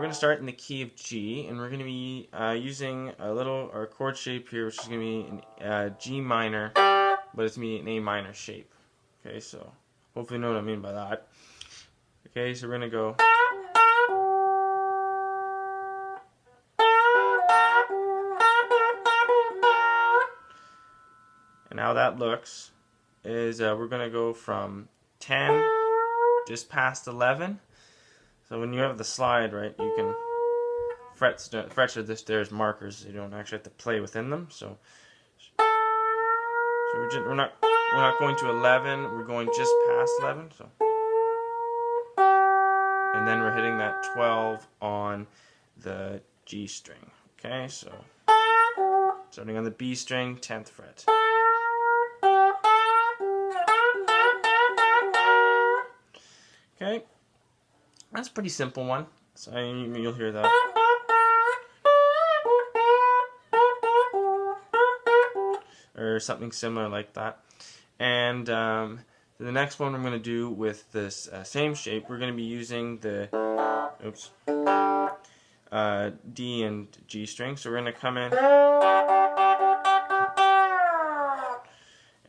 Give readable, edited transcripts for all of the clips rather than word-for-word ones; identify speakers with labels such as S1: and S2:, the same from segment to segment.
S1: going to start in the key of G, and we're going to be using our chord shape here, which is going to be in G minor, but it's going to be an A minor shape. Okay, so hopefully you know what I mean by that. Okay, so we're going to go. And how that looks is we're going to go from 10 just past 11. So when you have the slide, right, you can frets are there's markers. So you don't actually have to play within them. So we're not going to 11. We're going just past 11. So and then we're hitting that 12 on the G string. Okay, so starting on the B string, 10th fret. Okay, that's a pretty simple one. So you'll hear that. Or something similar like that. And the next one I'm going to do with this same shape, we're going to be using the D and G string. So we're going to come in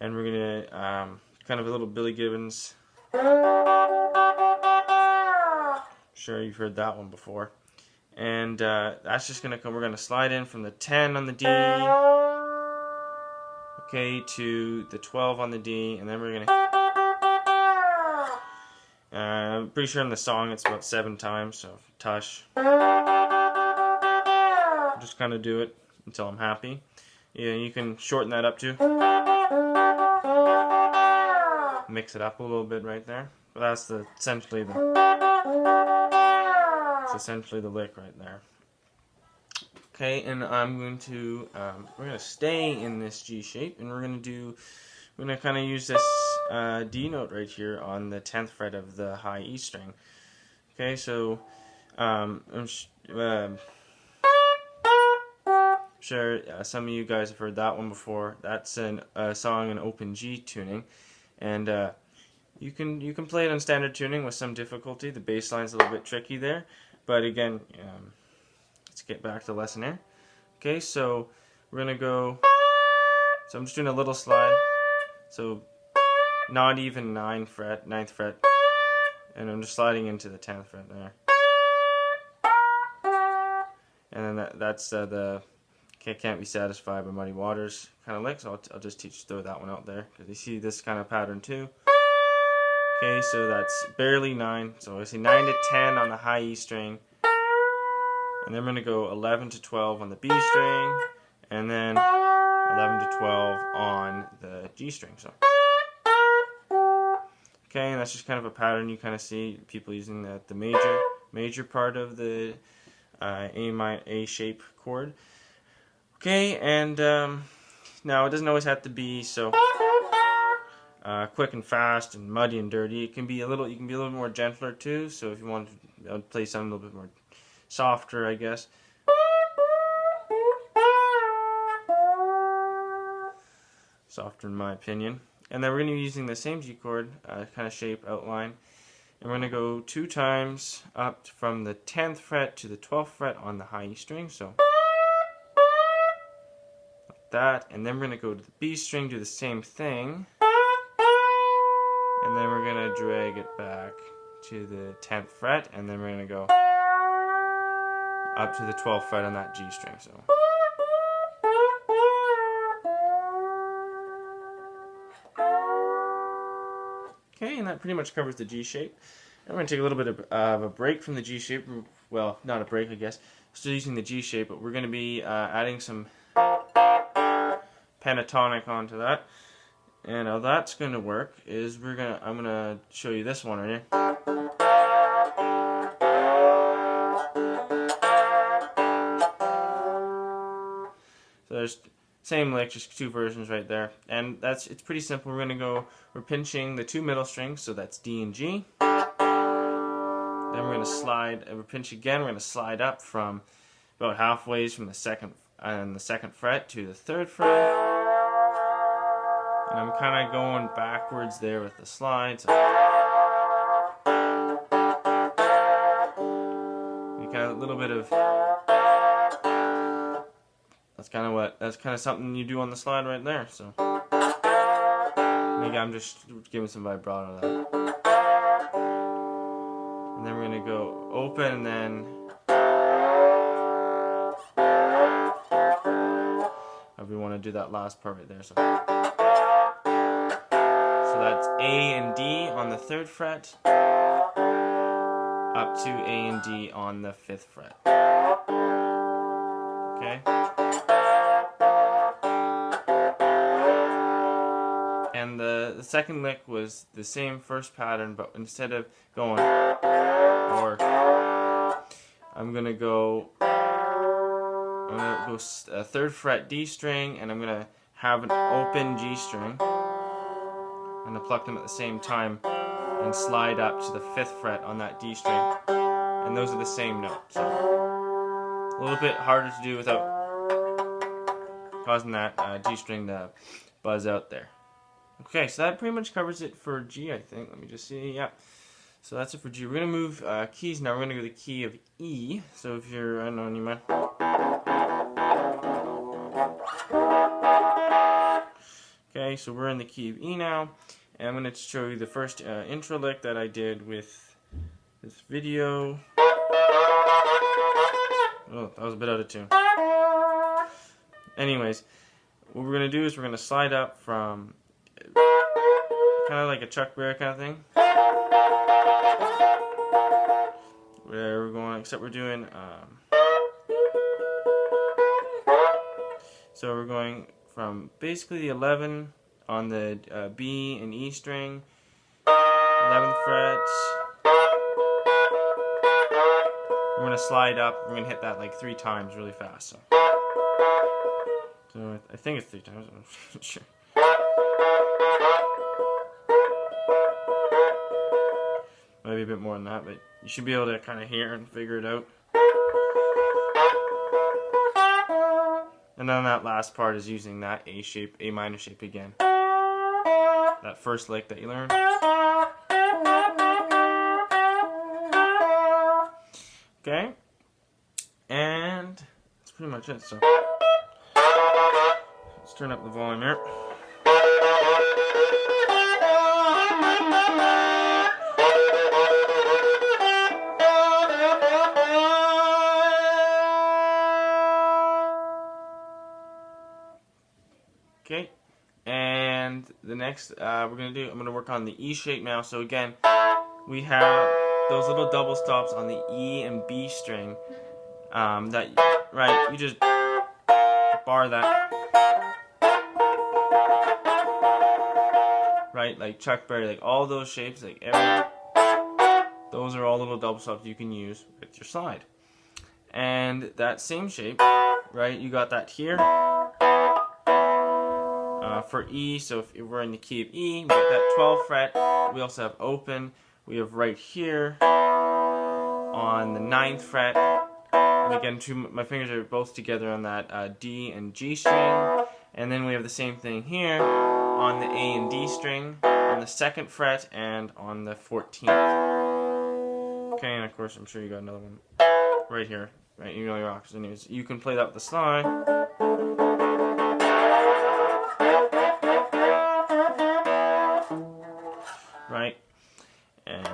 S1: and we're going to kind of a little Billy Gibbons. Sure, you've heard that one before. And that's just going to come, we're going to slide in from the 10 on the D, okay, to the 12 on the D, and then we're going to, I'm pretty sure in the song it's about 7 times, so tush. Just kind of do it until I'm happy. Yeah, you can shorten that up too. Mix it up a little bit right there. But that's essentially the lick right there. Okay, and I'm going to we're going to stay in this G shape, and we're going to kind of use this D note right here on the 10th fret of the high E string. Okay, so I'm sure some of you guys have heard that one before. That's a song in open G tuning, and you can play it on standard tuning with some difficulty. The bass line's a little bit tricky there, but again, let's get back to the lesson here. Okay, so we're gonna go. So I'm just doing a little slide. So not even 9th fret, and I'm just sliding into the 10th fret there. And then that's the Can't Be Satisfied by Muddy Waters kind of lick. So I'll just throw that one out there because you see this kind of pattern too. Okay, so that's barely 9. So I see 9 to 10 on the high E string. And then we're going to go 11 to 12 on the B string. And then 11 to 12 on the G string. So, okay, and that's just kind of a pattern you kind of see people using the major part of the A shape chord. Okay, and now it doesn't always have to be so quick and fast and muddy and dirty. It can be you can be a little more gentler too. So if you want to play something a little bit more softer, I guess. Softer in my opinion. And then we're going to be using the same G chord kind of shape outline. And we're going to go 2 times up from the 10th fret to the 12th fret on the high E string. So like that. And then we're going to go to the B string, do the same thing. And then we're going to drag it back to the 10th fret. And then we're going to go up to the 12th fret on that G string. So. Okay, and that pretty much covers the G shape. I'm going to take a little bit of a break from the G shape. Well, not a break, I guess. Still using the G shape, but we're going to be adding some pentatonic onto that. And how that's going to work is I'm going to show you this one right here. So there's same lick, just 2 versions right there, and it's pretty simple. We're pinching the 2 middle strings, so that's D and G. Then we're going to slide, and we're pinch again. We're going to slide up from about halfway from the second fret to the 3rd fret, and I'm kind of going backwards there with the slide. So we kind of little bit of that's kind of something you do on the slide right there. So maybe I'm just giving some vibrato there. And then we're gonna go open and then we want to do that last part right there. So that's A and D on the 3rd fret, up to A and D on the 5th fret. Okay? And the second lick was the same first pattern, but instead of going or, I'm gonna go 3rd fret D string, and I'm gonna have an open G string. I'm gonna pluck them at the same time and slide up to the 5th fret on that D string, and those are the same note. So a little bit harder to do without causing that G string to buzz out there. Okay, so that pretty much covers it for G, I think. Let me just see. Yeah. So that's it for G. We're gonna move keys now. We're gonna go to the key of E. So if you're, I don't know, you might. Okay, so we're in the key of E now, and I'm going to show you the first intro lick that I did with this video. Oh, that was a bit out of tune. Anyways, what we're going to do is we're going to slide up from kind of like a Chuck Berry kind of thing. Where we're going, except we're doing, so we're going from basically the 11 on the B and E string, 11th fret. We're going to slide up, we're going to hit that like 3 times really fast. So I think it's 3 times, I'm not sure. Maybe a bit more than that, but you should be able to kind of hear and figure it out. And then that last part is using that A shape, A minor shape again. That first lick that you learned. Okay. And that's pretty much it. So let's turn up the volume here. Okay, and the next I'm going to work on the E shape now. So again, we have those little double stops on the E and B string. You just bar that, right? Like Chuck Berry, like all those shapes, like those are all little double stops you can use with your slide. And that same shape, right? You got that here. For E, so if we're in the key of E, we get that 12th fret. We also have open. We have right here on the 9th fret. And again, my fingers are both together on that D and G string. And then we have the same thing here on the A and D string, on the 2nd fret, and on the 14th. Okay, and of course, I'm sure you got another one right here. Right, you know your octaves. Anyways, you can play that with the slide. Right, and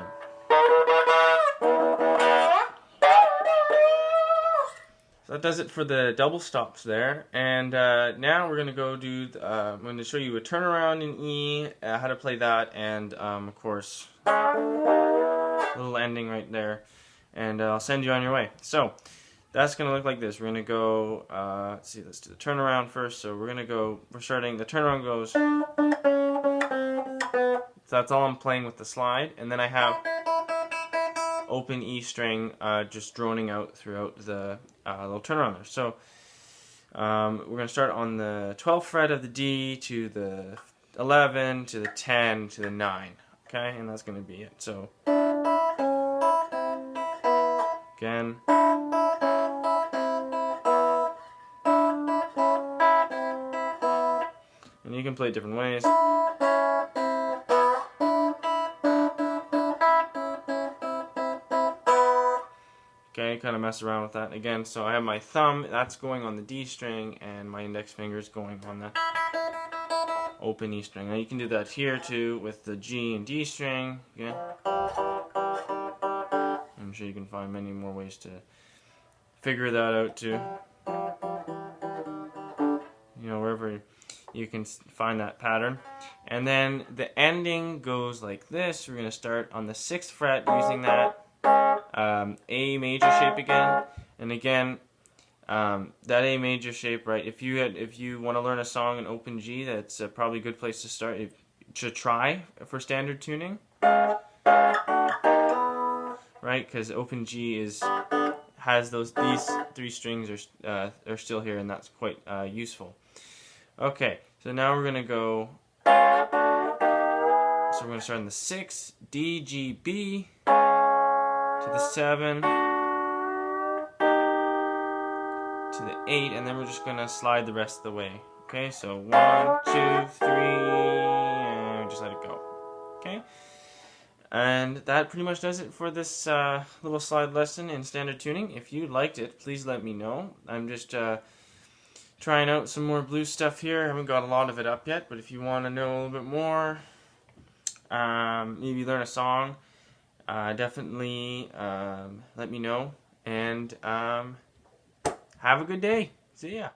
S1: so that does it for the double stops there. And now we're gonna go do. I'm going to show you a turnaround in E, how to play that, and of course, a little ending right there. And I'll send you on your way. So that's gonna look like this. We're gonna go. Let's see. Let's do the turnaround first. So we're gonna go. We're starting. The turnaround goes. So that's all I'm playing with the slide, and then I have open E string just droning out throughout the little turnaround there. So we're going to start on the 12th fret of the D to the 11 to the 10 to the 9. Okay, and that's going to be it. So again. And you can play different ways. Okay, kind of mess around with that again. So I have my thumb, that's going on the D string, and my index finger is going on the open E string. Now you can do that here too with the G and D string. Yeah. I'm sure you can find many more ways to figure that out too. You know, wherever you can find that pattern. And then the ending goes like this. We're going to start on the 6th fret using that A major shape again. And again, that A major shape, right? If you want to learn a song in open G, that's probably a good place to start. To try for standard tuning, right? Because open G has these 3 strings are still here, and that's quite useful. Okay, so now we're gonna go. So we're gonna start on the 6, D, G, B, to the 7, to the 8, and then we're just gonna slide the rest of the way. Okay, so 1, 2, 3, and just let it go. Okay, and that pretty much does it for this little slide lesson in standard tuning. If you liked it, please let me know. I'm just trying out some more blues stuff here. I haven't got a lot of it up yet, but if you want to know a little bit more, maybe learn a song, definitely let me know. And have a good day. See ya.